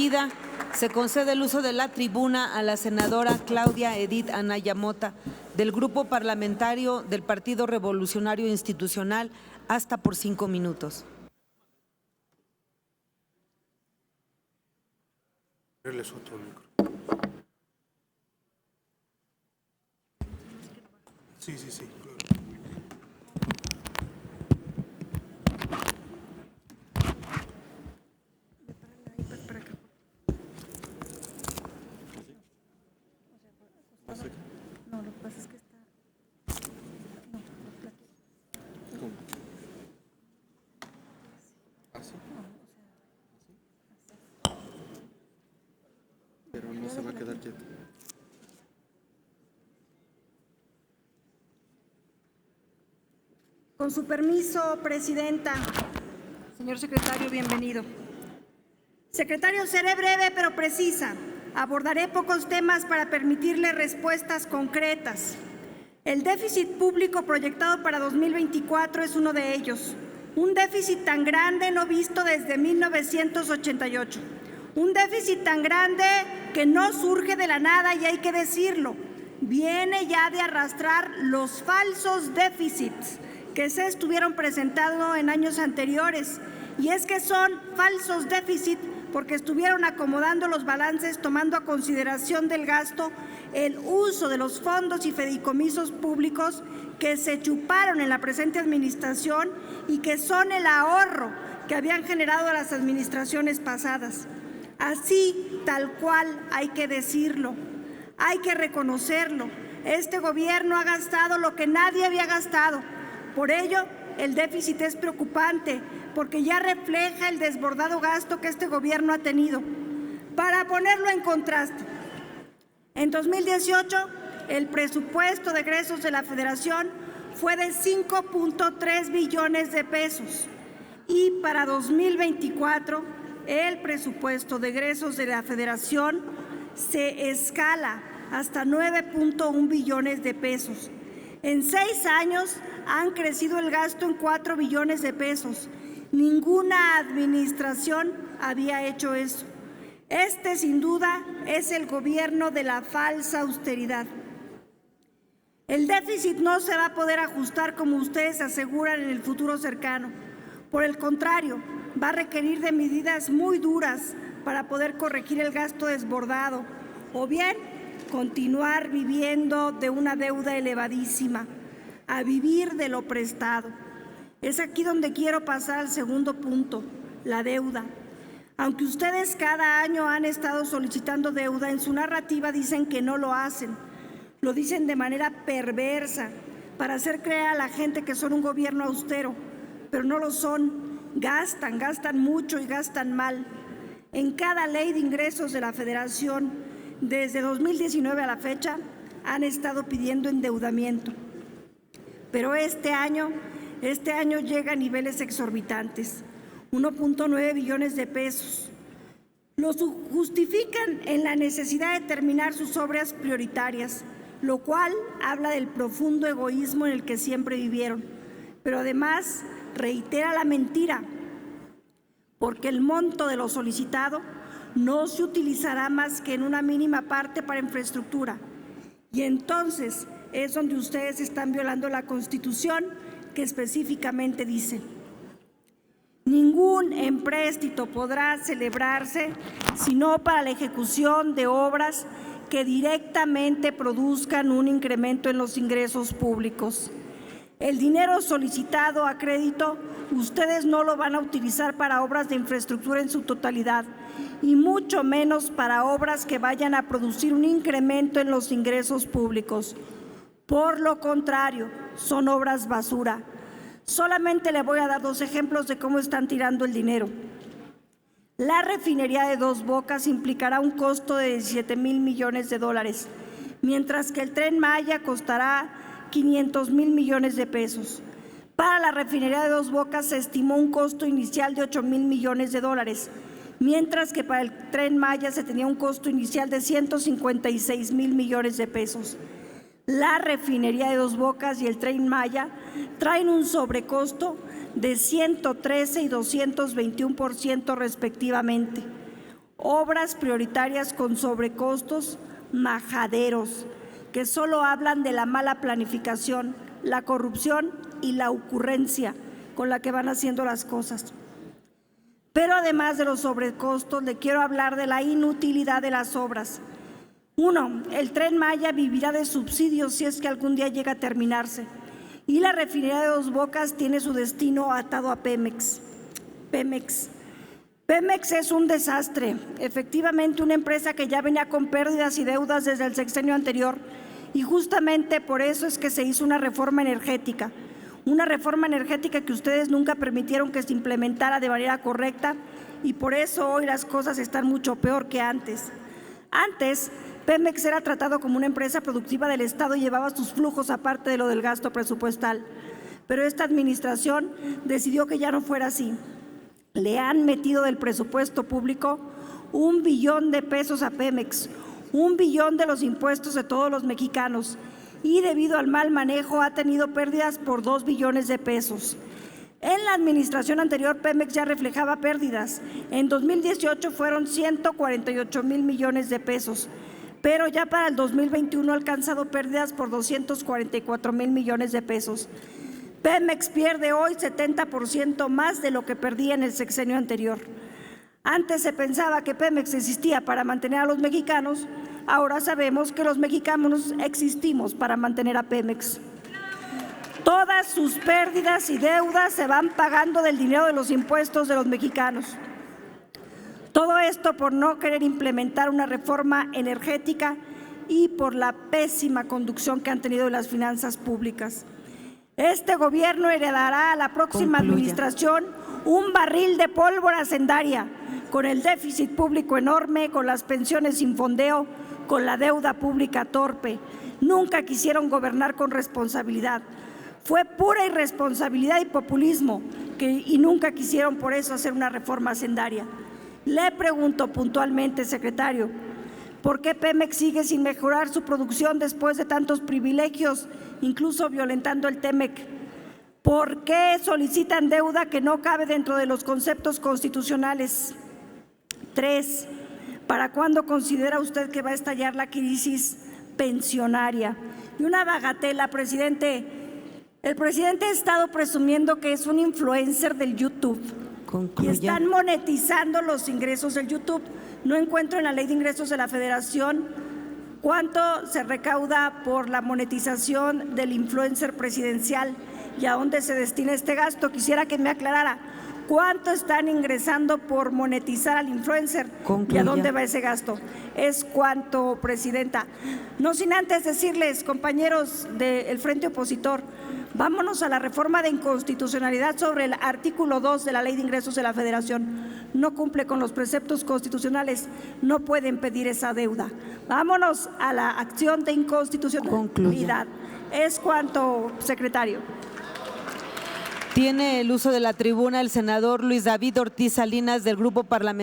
seguida, se concede el uso de la tribuna a la senadora Claudia Edith Anaya Mota, del Grupo Parlamentario del Partido Revolucionario Institucional, hasta por 5 minutos. Sí, claro. No, lo que pasa es que está. No, ¿Cómo? ¿Así? Pero no se va a quedar quieto. Con su permiso, Presidenta. Señor secretario, bienvenido. Secretario, seré breve pero precisa. Abordaré pocos temas para permitirle respuestas concretas. El déficit público proyectado para 2024 es uno de ellos. Un déficit tan grande no visto desde 1988. Un déficit tan grande que no surge de la nada, y hay que decirlo. Viene ya de arrastrar los falsos déficits que se estuvieron presentando en años anteriores. Y es que son falsos déficits porque estuvieron acomodando los balances, tomando a consideración del gasto el uso de los fondos y fideicomisos públicos que se chuparon en la presente administración y que son el ahorro que habían generado las administraciones pasadas. Así, tal cual, hay que decirlo, hay que reconocerlo. Este gobierno ha gastado lo que nadie había gastado. Por ello, el déficit es preocupante, porque ya refleja el desbordado gasto que este gobierno ha tenido. Para ponerlo en contraste, en 2018, el presupuesto de egresos de la Federación fue de 5.3 billones de pesos y para 2024, el presupuesto de egresos de la Federación se escala hasta 9.1 billones de pesos. En 6 años han crecido el gasto en 4 billones de pesos. Ninguna administración había hecho eso. Este, sin duda, es el gobierno de la falsa austeridad. El déficit no se va a poder ajustar como ustedes aseguran en el futuro cercano. Por el contrario, va a requerir de medidas muy duras para poder corregir el gasto desbordado o bien continuar viviendo de una deuda elevadísima, a vivir de lo prestado. Es aquí donde quiero pasar al segundo punto, la deuda. Aunque ustedes cada año han estado solicitando deuda, en su narrativa dicen que no lo hacen. Lo dicen de manera perversa para hacer creer a la gente que son un gobierno austero, pero no lo son. Gastan mucho y gastan mal. En cada ley de ingresos de la Federación, desde 2019 a la fecha, han estado pidiendo endeudamiento. Pero este año llega a niveles exorbitantes, 1.9 billones de pesos. Lo justifican en la necesidad de terminar sus obras prioritarias, lo cual habla del profundo egoísmo en el que siempre vivieron. Pero además reitera la mentira, porque el monto de lo solicitado no se utilizará más que en una mínima parte para infraestructura. Y entonces es donde ustedes están violando la Constitución, que específicamente dice: ningún empréstito podrá celebrarse sino para la ejecución de obras que directamente produzcan un incremento en los ingresos públicos. El dinero solicitado a crédito, ustedes no lo van a utilizar para obras de infraestructura en su totalidad, y mucho menos para obras que vayan a producir un incremento en los ingresos públicos. Por lo contrario, son obras basura. Solamente le voy a dar 2 ejemplos de cómo están tirando el dinero. La refinería de Dos Bocas implicará un costo de 17,000 millones de dólares, mientras que el Tren Maya costará 500,000 millones de pesos. Para la refinería de Dos Bocas se estimó un costo inicial de 8,000 millones de dólares, mientras que para el Tren Maya se tenía un costo inicial de 156,000 millones de pesos. La refinería de Dos Bocas y el Tren Maya traen un sobrecosto de 113 y 221% respectivamente. obras prioritarias con sobrecostos majaderos, que solo hablan de la mala planificación, la corrupción y la ocurrencia con la que van haciendo las cosas. Pero además de los sobrecostos, le quiero hablar de la inutilidad de las obras. 1. El Tren Maya vivirá de subsidios si es que algún día llega a terminarse. Y la refinería de Dos Bocas tiene su destino atado a Pemex. Pemex es un desastre, efectivamente una empresa que ya venía con pérdidas y deudas desde el sexenio anterior, y justamente por eso es que se hizo una reforma energética que ustedes nunca permitieron que se implementara de manera correcta, y por eso hoy las cosas están mucho peor que antes. Antes, Pemex era tratado como una empresa productiva del Estado y llevaba sus flujos aparte de lo del gasto presupuestal, pero esta administración decidió que ya no fuera así. Le han metido del presupuesto público 1 billón de pesos a Pemex, 1 billón de los impuestos de todos los mexicanos, y debido al mal manejo ha tenido pérdidas por 2 billones de pesos. En la administración anterior, Pemex ya reflejaba pérdidas. En 2018 fueron 148,000 millones de pesos, pero ya para el 2021 ha alcanzado pérdidas por 244,000 millones de pesos. Pemex pierde hoy 70% más de lo que perdía en el sexenio anterior. Antes se pensaba que Pemex existía para mantener a los mexicanos, ahora sabemos que los mexicanos existimos para mantener a Pemex. Todas sus pérdidas y deudas se van pagando del dinero de los impuestos de los mexicanos. Todo esto por no querer implementar una reforma energética y por la pésima conducción que han tenido las finanzas públicas. Este gobierno heredará a la próxima administración un barril de pólvora hacendaria, con el déficit público enorme, con las pensiones sin fondeo, con la deuda pública torpe. Nunca quisieron gobernar con responsabilidad. Fue pura irresponsabilidad y populismo y nunca quisieron por eso hacer una reforma hacendaria. Le pregunto puntualmente, secretario, ¿por qué Pemex sigue sin mejorar su producción después de tantos privilegios, incluso violentando el TEMEC? ¿Por qué solicitan deuda que no cabe dentro de los conceptos constitucionales? 3. ¿Para cuándo considera usted que va a estallar la crisis pensionaria? Y una bagatela, presidente. El presidente ha estado presumiendo que es un influencer del YouTube. Concluya. Y están monetizando los ingresos del YouTube. No encuentro en la Ley de Ingresos de la Federación cuánto se recauda por la monetización del influencer presidencial y a dónde se destina este gasto. Quisiera que me aclarara cuánto están ingresando por monetizar al influencer. Concluya. Y a dónde va ese gasto. Es cuánto, presidenta. No sin antes decirles, compañeros del Frente Opositor, vámonos a la reforma de inconstitucionalidad sobre el artículo 2 de la Ley de Ingresos de la Federación. No cumple con los preceptos constitucionales, no pueden pedir esa deuda. Vámonos a la acción de inconstitucionalidad. Concluya. Es cuanto, secretario. Tiene el uso de la tribuna el senador Luis David Ortiz Salinas, del Grupo Parlamentario